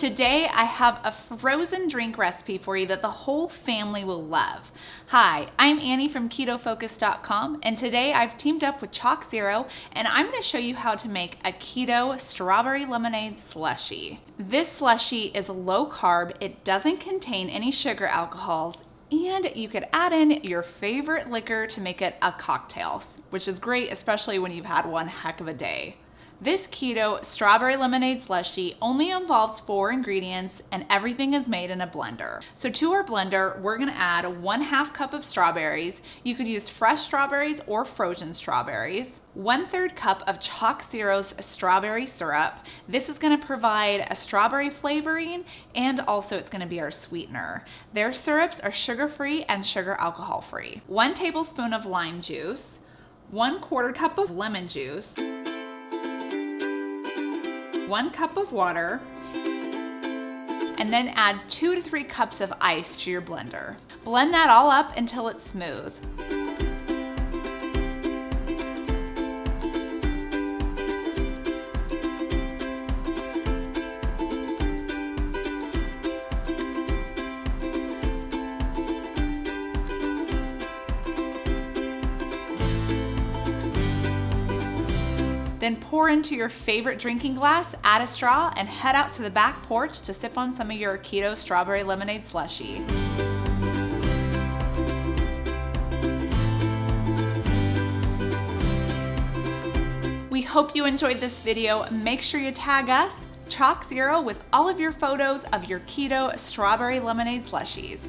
Today I have a frozen drink recipe for you that the whole family will love. Hi, I'm Annie from KetoFocus.com, and today I've teamed up with ChocZero and I'm going to show you how to make a keto strawberry lemonade slushie. This slushie is low carb, it doesn't contain any sugar alcohols, and you could add in your favorite liquor to make it a cocktail, which is great especially when you've had one heck of a day. This keto strawberry lemonade slushie only involves 4 ingredients and everything is made in a blender. So to our blender, we're gonna add 1/2 cup of strawberries. You could use fresh strawberries or frozen strawberries. 1/3 cup of ChocZero's strawberry syrup. This is gonna provide a strawberry flavoring and also it's gonna be our sweetener. Their syrups are sugar-free and sugar alcohol-free. 1 tablespoon of lime juice, 1/4 cup of lemon juice, 1 cup of water, and then add 2 to 3 cups of ice to your blender. Blend that all up until it's smooth. Then pour into your favorite drinking glass, add a straw, and head out to the back porch to sip on some of your keto strawberry lemonade slushie. We hope you enjoyed this video. Make sure you tag us, ChocZero, with all of your photos of your keto strawberry lemonade slushies.